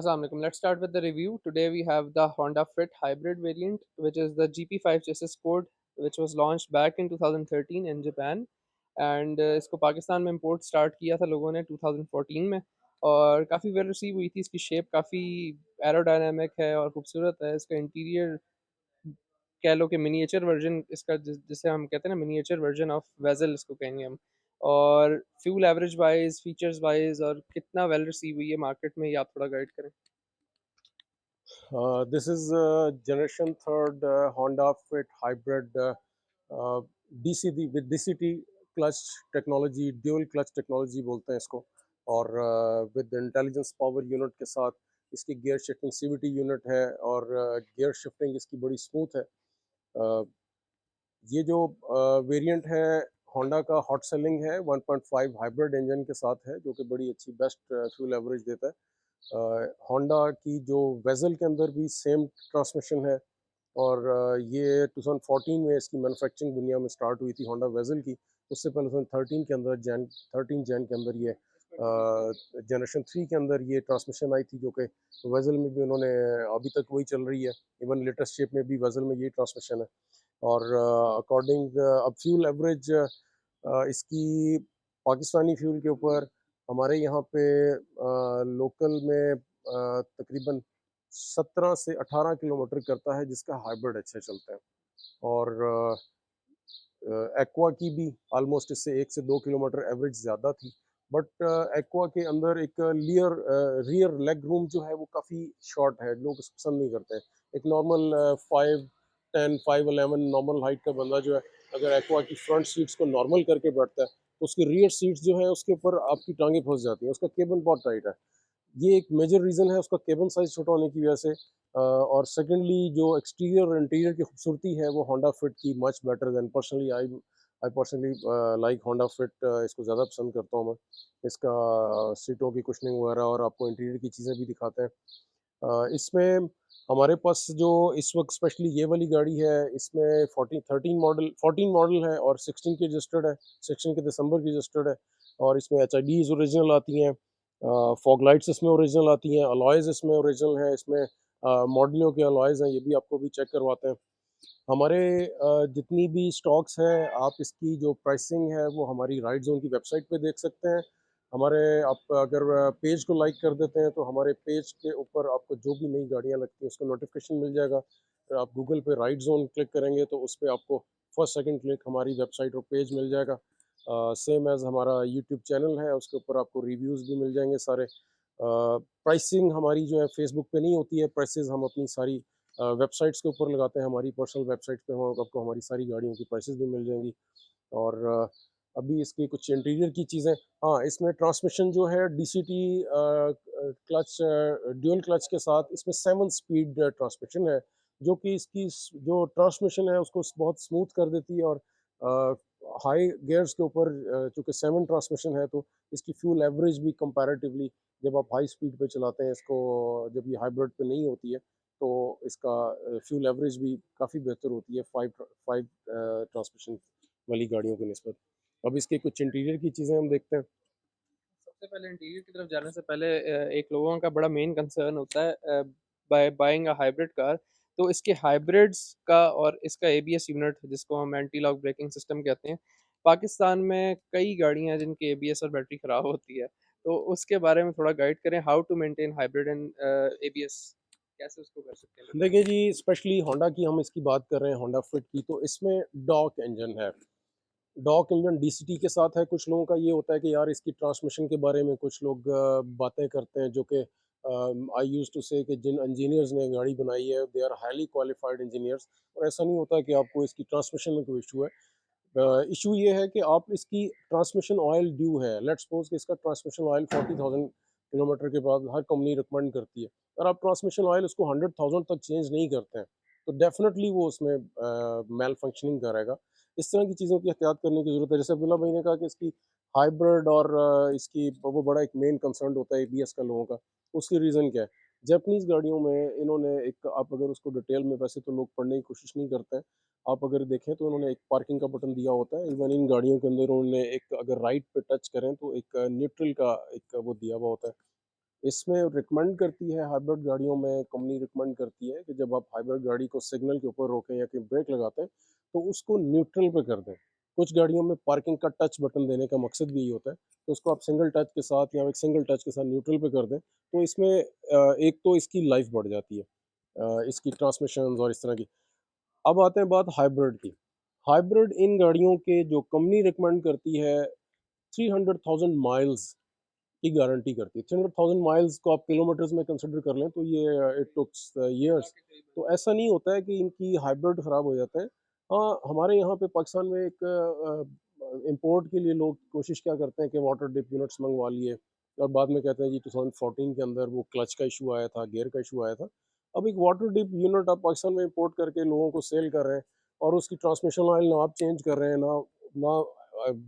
Assalamu alaikum. Let's start with the review. Today we have the Honda Fit hybrid variant, which is the GP5 chassis code, which was launched back in 2013 in Japan. And इसको पाकिस्तान में import start किया था लोगों ने 2014 में, और काफ़ी well receive हुई थी। इसकी शेप काफ़ी एरोडायनामिक है और खूबसूरत है। इसका इंटीरियर कह लो कि मिनिएचर वर्जन इसका, जिसे हम कहते हैं ना, मिनिएचर वर्जन ऑफ वेजल इसको कहेंगे हम। और fuel average wise, features wise, और कितना वेल रिसीव हुई है मार्केट में, ये आप थोड़ा गाइड करें। This is generation third Honda Fit hybrid DCD with DCT clutch technology, dual clutch technology बोलते हैं इसको। और विद इंटेलिजेंस पावर यूनिट के साथ इसकी गियर शिफ्टिंग CVT यूनिट है, और गियर शिफ्टिंग इसकी बड़ी स्मूथ है। ये जो वेरिएंट है होंडा का हॉट सेलिंग है, 1.5 हाइब्रिड इंजन के साथ है, जो कि बड़ी अच्छी बेस्ट फ्यूल एवरेज देता है। होंडा की जो वेजल के अंदर भी सेम ट्रांसमिशन है, और ये 2014 में इसकी मैन्युफैक्चरिंग दुनिया में स्टार्ट हुई थी होंडा वेजल की। उससे पहले 2013 के अंदर जैन 13 जैन के अंदर ये जनरेशन 3 के अंदर ये ट्रांसमिशन आई थी, जो कि वेजल में भी उन्होंने अभी तक वही चल रही है। इवन लेटेस्ट शेप में भी वेजल में यही ट्रांसमिशन है। और अकॉर्डिंग अब फ्यूल एवरेज इसकी पाकिस्तानी फ्यूल के ऊपर हमारे यहाँ पे लोकल में तकरीबन 17 से 18 किलोमीटर करता है, जिसका हाइब्रिड अच्छा चलता है। और एक्वा की भी ऑलमोस्ट इससे 1 से 2 किलोमीटर एवरेज ज़्यादा थी। बट एक्वा के अंदर एक रियर लेग रूम जो है वो काफ़ी शॉर्ट है, लोग इसको पसंद नहीं करते हैं। एक नॉर्मल 5'10", 5'11" नॉर्मल हाइट का बंदा जो है, अगर एक्वा की फ्रंट सीट्स को नॉर्मल करके बैठता है, तो उसकी रियर सीट्स जो है उसके ऊपर आपकी टांगें फंस जाती हैं। उसका केबन बहुत टाइट है। ये एक मेजर रीज़न है उसका केबन साइज छोटा होने की वजह से। और सेकेंडली जो एक्सटीरियर और इंटीरियर की खूबसूरती है वो होंडा फिट की much better than personally I personally like Honda fit. इसको ज़्यादा पसंद करता हूँ मैं। इसका सीटों की कुशनिंग वगैरह, और आपको इंटीरियर की चीज़ें भी दिखाते हैं। इसमें हमारे पास जो इस वक्त स्पेशली ये वाली गाड़ी है, इसमें 14 मॉडल है, और 16 की रजिस्टर्ड है, 16 के दिसंबर की रजिस्टर्ड है। और इसमें HIDs ओरिजिनल आती हैं, फॉग लाइट्स इसमें ओरिजिनल आती हैं, अलॉयज़ इसमें ओरिजिनल है। इसमें मॉडलों के अलॉयज़ हैं, ये भी आपको भी चेक करवाते हैं। हमारे जितनी भी स्टॉक्स हैं, आप इसकी जो प्राइसिंग है वो हमारी राइड जोन की वेबसाइट पे देख सकते हैं। हमारे आप अगर पेज को लाइक कर देते हैं, तो हमारे पेज के ऊपर आपको जो भी नई गाड़ियाँ लगती हैं उसका नोटिफिकेशन मिल जाएगा। फिर आप गूगल पे राइड जोन क्लिक करेंगे तो उस पर आपको फर्स्ट सेकंड क्लिक हमारी वेबसाइट और पेज मिल जाएगा। सेम एज़ हमारा यूट्यूब चैनल है, उसके ऊपर आपको रिव्यूज़ भी मिल जाएंगे सारे। प्राइसिंग हमारी जो है फेसबुक पे नहीं होती है, प्राइसेस हम अपनी सारी वेबसाइट्स के ऊपर लगाते हैं। हमारी पर्सनल वेबसाइट पे हम आपको हमारी सारी गाड़ियों की प्राइसेस भी मिल जाएंगी। और अभी इसकी कुछ इंटीरियर की चीज़ें, हाँ, इसमें ट्रांसमिशन जो है DCT क्लच, ड्यूल क्लच के साथ इसमें 7 स्पीड ट्रांसमिशन है, जो कि इसकी जो ट्रांसमिशन है उसको बहुत स्मूथ कर देती है। और हाई गियर्स के ऊपर चूँकि 7 ट्रांसमिशन है, तो इसकी फ्यूल एवरेज भी कंपैरेटिवली, जब आप हाई स्पीड पे चलाते हैं इसको, जब ये हाइब्रिड पे नहीं होती है, तो इसका फ्यूल एवरेज भी काफ़ी बेहतर होती है 5 ट्रांसमिशन वाली गाड़ियों की निस्बत। अब इसके कुछ इंटीरियर की चीज़ें हम देखते हैं। सबसे पहले इंटीरियर की तरफ जाने से पहले एक लोगों का बड़ा मेन कंसर्न होता है by buying a hybrid car. तो इसके हाइब्रिड्स का और इसका एबीएस यूनिट, जिसको हम एंटी लॉक ब्रेकिंग सिस्टम कहते हैं, पाकिस्तान में कई गाड़ियां हैं जिनकी एबीएस और बैटरी खराब होती है। तो उसके बारे में थोड़ा गाइड करें, how to maintain hybrid and ABS, कैसे उसको कर सकते हैं लोग। देखिए जी, स्पेशली होंडा की हम इसकी बात कर रहे हैं, होंडा फिट की, तो इसमें डॉक इंजन है। डॉक इंजन DCT के साथ है। कुछ लोगों का ये होता है कि यार इसकी ट्रांसमिशन के बारे में कुछ लोग बातें करते हैं, जो कि आई यूज टू से कि जिन इंजीनियर्स ने गाड़ी बनाई है they are highly qualified engineers. और ऐसा नहीं होता कि आपको इसकी ट्रांसमिशन में कोई इशू है। इशू ये है कि आप इसकी ट्रांसमिशन ऑयल ड्यू है। लेट्स सपोज कि इसका ट्रांसमिशन ऑयल 40,000 किलोमीटर के बाद हर कंपनी रिकमेंड करती है। अगर आप ट्रांसमिशन ऑयल उसको 100,000 तक चेंज नहीं करते हैं, तो डेफिनेटली वो उसमें मेल फंक्शनिंग करेगा। इस तरह की चीज़ों की एहतियात करने की ज़रूरत है। जैसे अब्दुल्ला भाई ने कहा कि इसकी हाइब्रिड और इसकी वो बड़ा एक मेन कंसर्न होता है ABS का लोगों का। उसकी रीज़न क्या है? जापानीज़ गाड़ियों में इन्होंने एक, आप अगर उसको डिटेल में, वैसे तो लोग पढ़ने की कोशिश नहीं करते हैं, आप अगर देखें तो उन्होंने एक पार्किंग का बटन दिया होता है। इवन इन गाड़ियों के अंदर उन्होंने एक, अगर राइट पे टच करें तो एक न्यूट्रल का एक वो दिया हुआ होता है। इसमें रिकमेंड करती है हाइब्रिड गाड़ियों में, कंपनी रिकमेंड करती है कि जब आप हाइब्रिड गाड़ी को सिग्नल के ऊपर रोकें या कहीं ब्रेक लगाते हैं तो उसको न्यूट्रल पे कर दें। कुछ गाड़ियों में पार्किंग का टच बटन देने का मकसद भी यही होता है, तो उसको आप सिंगल टच के साथ या एक सिंगल टच के साथ न्यूट्रल पे कर दें, तो इसमें एक तो इसकी लाइफ बढ़ जाती है, इसकी ट्रांसमिशन और इस तरह की। अब आते हैं बात हाइब्रिड की। हाइब्रिड इन गाड़ियों के जो कंपनी रिकमेंड करती है 300,000 माइल्स की गारंटी करती है। 300,000 माइल्स को आप किलोमीटर्स में कंसिडर कर लें तो ये इट टुक्स ईयर्स। तो ऐसा नहीं होता है कि इनकी हाइब्रिड ख़राब हो जाते हैं। हाँ, हमारे यहाँ पे पाकिस्तान में एक इंपोर्ट के लिए लोग कोशिश क्या करते हैं कि वाटर डिप यूनिट्स मंगवा लिए और बाद में कहते हैं जी 2014 के अंदर वो क्लच का इशू आया था, गियर का इशू आया था। अब एक वाटर डिप यूनिट आप पाकिस्तान में इंपोर्ट करके लोगों को सेल कर रहे हैं और उसकी ट्रांसमिशन ऑयल ना आप चेंज कर रहे हैं, ना ना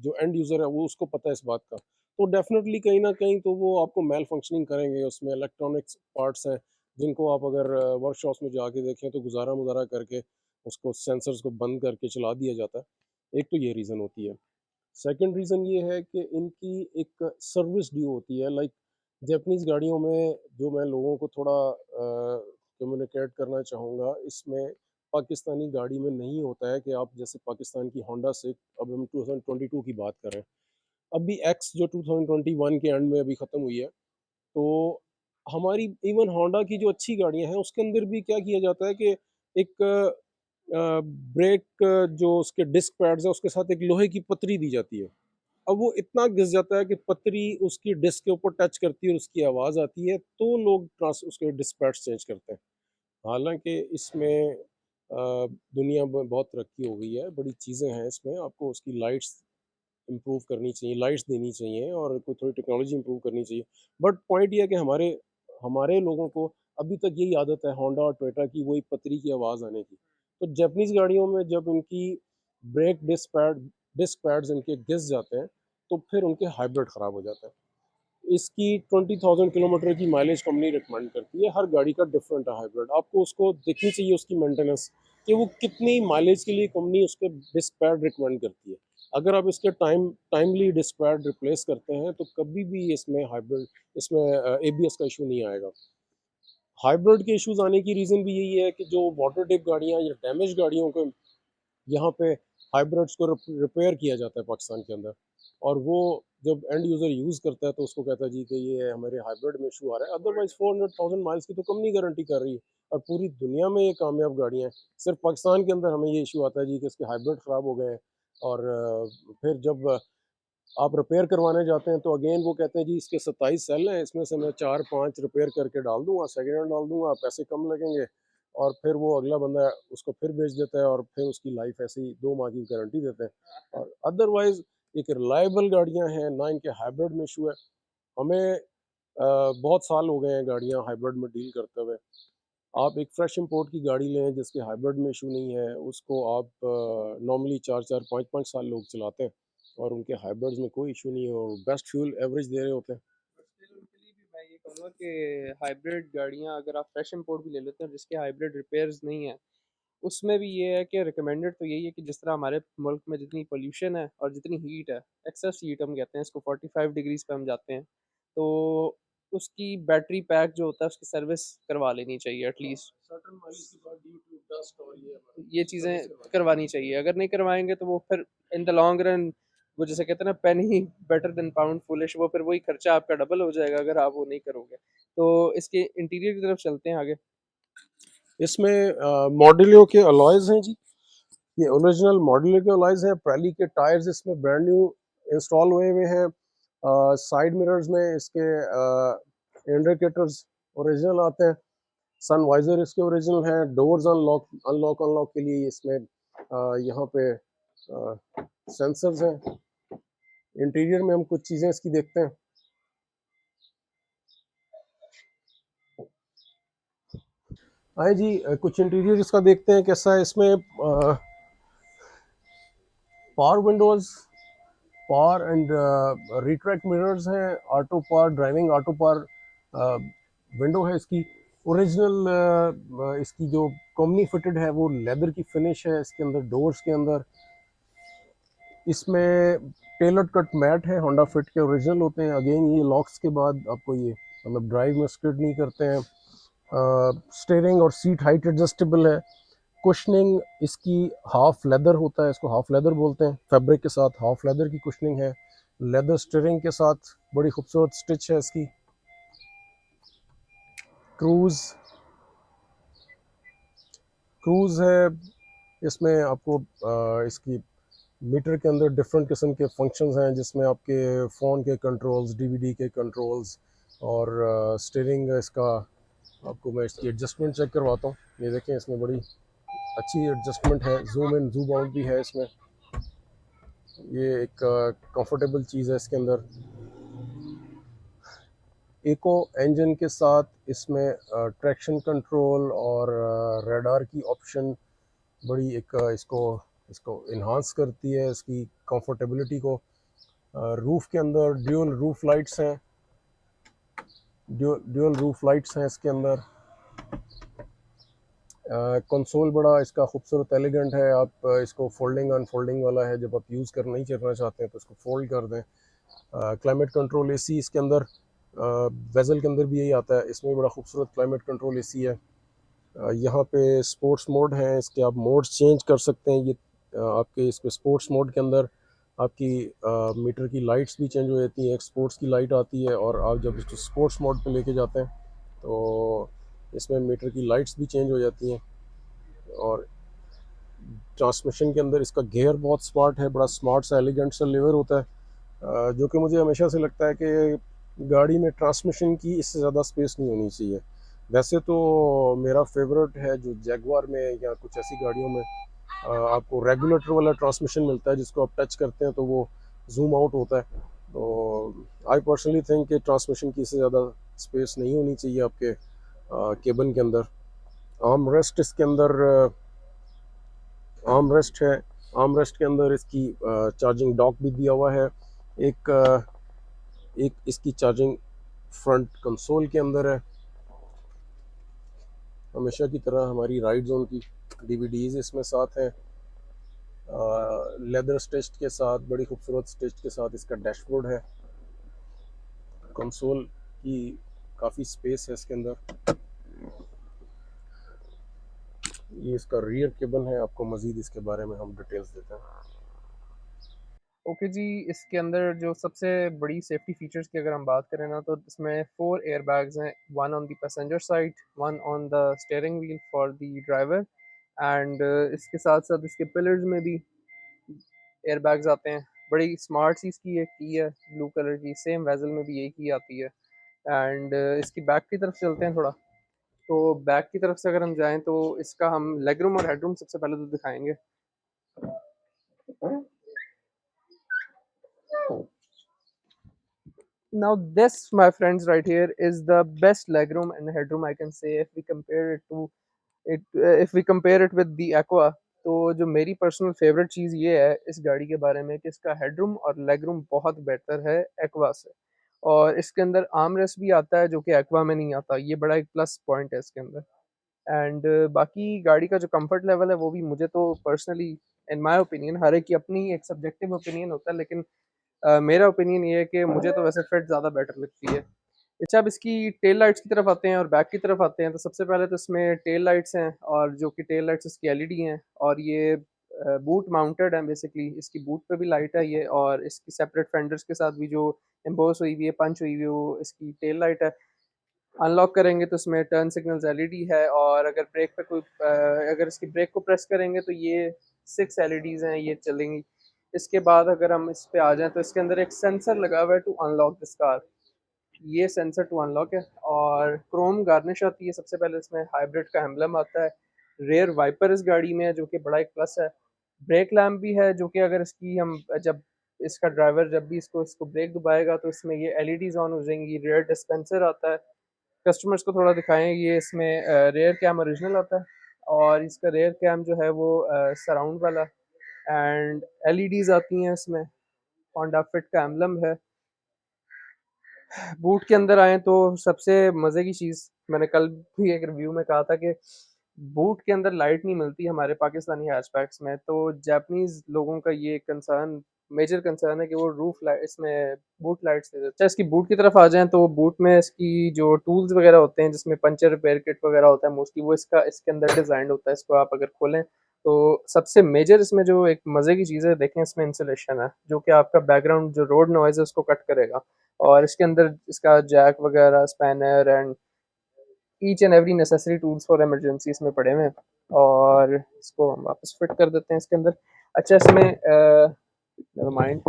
जो एंड यूज़र है वो उसको पता है इस बात का। तो डेफिनेटली कहीं ना कहीं तो वो आपको मेल फंक्शनिंग करेंगे। उसमें इलेक्ट्रॉनिक्स पार्ट्स हैं जिनको आप अगर वर्कशॉप्स में जाके देखें तो गुजारा मुजारा करके उसको सेंसर्स को बंद करके चला दिया जाता है। एक तो ये रीज़न होती है। सेकंड रीज़न ये है कि इनकी एक सर्विस ड्यू होती है। लाइक जापानीज़ गाड़ियों में जो मैं लोगों को थोड़ा कम्युनिकेट करना चाहूँगा, इसमें पाकिस्तानी गाड़ी में नहीं होता है कि आप जैसे पाकिस्तान की होंडा से, अब हम 2022 की बात करें, अभी एक्स जो 2021 के एंड में अभी ख़त्म हुई है, तो हमारी इवन होंडा की जो अच्छी गाड़ियां हैं उसके अंदर भी क्या किया जाता है कि एक ब्रेक जो उसके डिस्क पैड्स है उसके साथ एक लोहे की पतरी दी जाती है। अब वो इतना घिस जाता है कि पतरी उसकी डिस्क के ऊपर टच करती है और उसकी आवाज़ आती है, तो लोग ट्रांस उसके डिस्क पैड्स चेंज करते हैं। हालांकि इसमें दुनिया में बहुत तरक्की हो गई है, बड़ी चीज़ें हैं इसमें। आपको उसकी लाइट्स इम्प्रूव करनी चाहिए, लाइट्स देनी चाहिए और कोई थोड़ी टेक्नोलॉजी इम्प्रूव करनी चाहिए। बट पॉइंट ये है कि हमारे हमारे लोगों को अभी तक यही आदत है होंडा और टोयोटा की, वही पतरी की आवाज़ आने की। तो जापानीज़ गाड़ियों में जब इनकी ब्रेक डिस्क पैड्स इनके घिस जाते हैं तो फिर उनके हाइब्रिड ख़राब हो जाता है। इसकी 20,000 किलोमीटर की माइलेज कंपनी रिकमेंड करती है। हर गाड़ी का डिफरेंट है हाइब्रिड, आपको उसको देखनी चाहिए उसकी मेंटेनेंस कि वो कितनी माइलेज के लिए कंपनी उसके डिस्क पैड रिकमेंड करती है। अगर आप इसके टाइमली डिस्क पैड रिप्लेस करते हैं तो कभी भी इसमें हाइब्रिड, इसमें एबीएस का इशू नहीं आएगा। हाइब्रिड के इश्यूज आने की रीज़न भी यही है कि जो वाटर टिप गाड़ियाँ या डैमेज गाड़ियों को यहाँ पे हाइब्रिड्स को रिपेयर किया जाता है पाकिस्तान के अंदर, और वो जब एंड यूज़र यूज़ करता है तो उसको कहता है जी कि ये हमारे हाइब्रिड में इशू आ रहा है। अदरवाइज 400,000 माइल्स की तो कंपनी गारंटी कर रही है और पूरी दुनिया में ये कामयाब गाड़ियाँ हैं। सिर्फ पाकिस्तान के अंदर हमें ये इशू आता है जी कि इसके हाइब्रिड ख़राब हो गए हैं। और फिर जब आप रिपेयर करवाने जाते हैं तो अगेन वो कहते हैं जी इसके 27 सेल हैं, इसमें से मैं 4-5 रिपेयर करके डाल दूंगा, सेकेंड हैंड डाल दूंगा, पैसे कम लगेंगे। और फिर वो अगला बंदा उसको फिर बेच देता है और फिर उसकी लाइफ ऐसे ही 2 माह की गारंटी देते हैं। और अदरवाइज एक रिलायबल गाड़ियां हैं ना, इनके हाइब्रिड में इशू है। हमें बहुत साल हो गए हैं गाड़ियां हाइब्रिड में डील करते हुए। आप एक फ्रेश इंपोर्ट की गाड़ी लें जिसके हाइब्रिड में इशू नहीं है, उसको आप नॉर्मली 4-4 5-5 साल लोग चलाते हैं और उनके हाइब्रिड्स में कोई इशू नहीं है और बेस्ट फ्यूल एवरेज दे रहे होते हैं। स्टिल उनके लिए भी मैं ये कहूँगा कि हाइब्रिड गाड़ियाँ अगर आप फ्रेश इंपोर्ट भी ले लेते हैं जिसके हाइब्रिड रिपेयर्स नहीं है, उसमें भी ये है कि रिकमेंडेड तो यही है कि जिस तरह हमारे मुल्क में जितनी पोल्यूशन है और जितनी हीट है, एक्सेस हीट हम कहते हैं इसको, 45 डिग्रीज पे हम जाते हैं, तो उसकी बैटरी पैक जो होता है उसकी सर्विस करवा लेनी चाहिए एटलीस्ट। सर्टेन माइलेज के बाद ड्यू टू डस्ट और ये ये सर्विस चीज़ें करवानी करवानी चाहिए। अगर नहीं करवाएँगे तो वो फिर इन द लॉन्ग रन, वो जैसे कहते हैं ना, पेनी बेटर देन पाउंड फूलिश, वो फिर वही खर्चा आपका डबल हो जाएगा अगर आप वो नहीं करोगे। तो इसके इंटीरियर की तरफ चलते हैं आगे। इसमें मॉड्यूलो के अलॉयज हैं जी। ये ओरिजिनल मॉड्यूलो के अलॉयज हैं। प्रैली के टायर्स इसमें ब्रांड न्यू इंस्टॉल हुए हुए हैं। साइड मिरर्स में इसके इंडिकेटर्स ओरिजिनल आते हैं। सन वाइजर इसके ओरिजिनल हैं। डोर्स अनलॉक के लिए इसमें यहाँ पे सेंसर्स हैं। इंटीरियर में हम कुछ चीज़ें इसकी देखते हैं। आए जी, कुछ इंटीरियर इसका देखते हैं कैसा है। इसमें power windows, power and retract mirrors हैं, auto power driving auto power window है इसकी। ओरिजिनल इसकी जो कंपनी फिटेड है वो लेदर की फिनिश है इसके अंदर। डोर्स के अंदर इसमें टेलर कट मैट है, होंडा फिट के ओरिजिनल होते हैं। अगेन ये लॉक्स के बाद आपको ये मतलब ड्राइव में स्किड नहीं करते हैं। स्टीयरिंग और सीट हाइट एडजस्टेबल है। कुशनिंग इसकी हाफ लेदर होता है, इसको हाफ लेदर बोलते हैं, फैब्रिक के साथ हाफ लेदर की कुशनिंग है। लेदर स्टीयरिंग के साथ बड़ी खूबसूरत स्टिच है इसकी। क्रूज़ क्रूज़ है, इसमें आपको इसकी मीटर के अंदर डिफरेंट किस्म के फंक्शंस हैं, जिसमें आपके फ़ोन के कंट्रोल्स, डीवीडी के कंट्रोल्स और स्टीयरिंग इसका। आपको मैं इसकी एडजस्टमेंट चेक करवाता हूँ। ये देखें, इसमें बड़ी अच्छी एडजस्टमेंट है, जूम इन जूम आउट भी है इसमें। ये एक कंफर्टेबल चीज़ है इसके अंदर। इको इंजन के साथ इसमें ट्रैक्शन कंट्रोल और रडार की ऑप्शन बड़ी एक इसको इसको इन्हांस करती है इसकी कंफर्टेबिलिटी को। रूफ़ के अंदर ड्यूल रूफ लाइट्स हैं, ड्यूल रूफ लाइट्स हैं इसके अंदर। कंसोल बड़ा इसका खूबसूरत एलिगेंट है। आप इसको फोल्डिंग अनफोल्डिंग वाला है, जब आप यूज़ कर नहीं करना चाहते हैं तो इसको फोल्ड कर दें। क्लाइमेट कंट्रोल एसी इसके अंदर, वेजल के अंदर भी यही आता है, इसमें बड़ा खूबसूरत क्लाइमेट कंट्रोल एसी है। यहाँ पे स्पोर्ट्स मोड हैं, इसके आप मोड्स चेंज कर सकते हैं। ये आपके इस पे स्पोर्ट्स मोड के अंदर आपकी मीटर की लाइट्स भी चेंज हो जाती हैं। एक स्पोर्ट्स की लाइट आती है, और आप जब इसको स्पोर्ट्स मोड पे लेके जाते हैं तो इसमें मीटर की लाइट्स भी चेंज हो जाती हैं। और ट्रांसमिशन के अंदर इसका गियर बहुत स्मार्ट है, बड़ा स्मार्ट सा एलिगेंट सा लीवर होता है, जो कि मुझे हमेशा से लगता है कि गाड़ी में ट्रांसमिशन की इससे ज़्यादा स्पेस नहीं होनी चाहिए। वैसे तो मेरा फेवरेट है जो जैगवार में या कुछ ऐसी गाड़ियों में आपको रेगुलेटर वाला ट्रांसमिशन मिलता है, जिसको आप टच करते हैं तो वो जूम आउट होता है। तो आई पर्सनली थिंक कि ट्रांसमिशन की इससे ज़्यादा स्पेस नहीं होनी चाहिए आपके केबन के अंदर। आर्म रेस्ट इसके अंदर आर्म रेस्ट है। आर्म रेस्ट के अंदर इसकी चार्जिंग डॉक भी दिया हुआ है। एक एक इसकी चार्जिंग फ्रंट कंसोल के अंदर है। हमेशा की तरह हमारी राइड जोन की डीवीडीज इसमें साथ हैं, लेदर स्टिच के साथ, बड़ी खूबसूरत स्टिच के साथ इसका डैशबोर्ड है। कंसोल की काफ़ी स्पेस है इसके अंदर। ये इसका रियर केबल है, आपको मज़ीद इसके बारे में हम डिटेल्स देते हैं। ओके जी, इसके अंदर जो सबसे बड़ी सेफ्टी फीचर्स की अगर हम बात करें ना, तो इसमें 4 एयरबैग्स हैं, 1 on the passenger side, 1 on the steering wheel for the driver, and इसके साथ-साथ इसके पिलर्स में भी एयरबैग्स आते हैं। बड़ी स्मार्ट सी इसकी एक की है, ब्लू कलर की, सेम वेज़ल में भी यही की आती है। एंड इसकी बैक की तरफ चलते हैं थोड़ा। तो बैक की तरफ से अगर हम जाएँ तो इसका हम लेग रूम और हेड रूम सबसे पहले तो दिखाएँगे। Now this, my friends, right here is the best legroom and headroom I can say if we compare it to if we compare it with the Aqua। तो जो मेरी personal favourite चीज़ ये है इस गाड़ी के बारे में कि इसका हेडरूम और लेगरूम बहुत बेहतर है एक्वा से, और इसके अंदर आर्म रेस्ट भी आता है जो कि एक्वा में नहीं आता। ये बड़ा एक प्लस पॉइंट है इसके अंदर। एंड बाकी गाड़ी का जो कंफर्ट लेवल है वो भी मुझे तो पर्सनली, इन माय ओपिनियन, हर एक की अपनी एक सब्जेक्टिव ओपिनियन होता है, लेकिन मेरा ओपिनियन ये है कि मुझे तो वैसे फिट ज़्यादा बेटर लगती है। अच्छा, अब इसकी टेल लाइट्स की तरफ आते हैं और बैक की तरफ आते हैं, तो सबसे पहले तो इसमें टेल लाइट्स हैं, और जो कि टेल लाइट्स इसकी एलईडी हैं, और ये बूट माउंटेड है बेसिकली। इसकी बूट पे भी लाइट है ये, और इसकी सेपरेट फेंडर्स के साथ भी जो एम्बोस हुई हुई है, पंच हुई हुई है, वो इसकी टेल लाइट है। अनलॉक करेंगे तो इसमें टर्न सिग्नल्स एलईडी है, और अगर ब्रेक पे कोई अगर इसकी ब्रेक को प्रेस करेंगे तो ये 6 एलईडीज़ हैं, ये चलेंगी। इसके बाद अगर हम इस पे आ जाएँ तो इसके अंदर एक सेंसर लगा हुआ है टू अनलॉक दिस कार। ये सेंसर टू अनलॉक है, और क्रोम गार्निश आती है। सबसे पहले इसमें हाइब्रिड का एम्बलम आता है। रेयर वाइपर इस गाड़ी में है जो कि बड़ा एक प्लस है। ब्रेक लैम्प भी है जो कि अगर इसकी हम जब इसका ड्राइवर जब भी इसको इसको ब्रेक दबाएगा तो इसमें ये एलईडीज़ ऑन हो जाएंगी। रेयर डिस्पेंसर आता है। कस्टमर्स को थोड़ा दिखाएं, ये इसमें रेयर कैम ओरिजिनल आता है, और इसका रेयर कैम जो है वो सराउंड वाला, एंड एलईडीज़ आती हैं इसमें। होंडा फिट का एम्बलम है। बूट के अंदर आए तो सबसे मज़े की चीज़, मैंने कल भी एक रिव्यू में कहा था कि बूट के अंदर लाइट नहीं मिलती हमारे पाकिस्तानी हैचबैक्स में, तो जापानीज लोगों का ये कंसर्न, मेजर कंसर्न है कि वो रूफ लाइट इसमें बूट लाइट्स दे देते हैं। अच्छा, इसकी बूट की तरफ आ जाएं तो बूट में इसकी जो टूल्स वगैरह होते हैं जिसमें पंचर रिपेयर किट वगैरह होता है मोस्टली, वो इसके अंदर डिजाइन होता है। इसको आप अगर खोलें तो सबसे मेजर इसमें जो एक मजे की चीज़ है, देखें इसमें इंसुलेशन है जो कि आपका बैकग्राउंड जो रोड नॉइज है उसको कट करेगा। और इसके अंदर इसका जैक वगैरह, spanner and each and every necessary tools for emergency इसमें पड़े हुए हैं। और इसको हम वापस फिट कर देते हैं इसके अंदर। अच्छा, इसमें नेवर माइंड,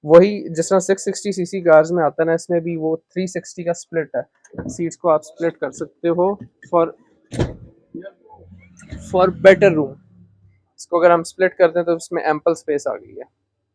वही जिस तरह 660 सीसी कार्स में आता है ना, इसमें भी वो 360 का स्प्लिट है। सीट्स को आप स्प्लिट कर सकते हो फॉर फॉर बेटर रूम। इसको अगर हम स्प्लिट करते हैं तो इसमें एम्पल स्पेस आ गई है।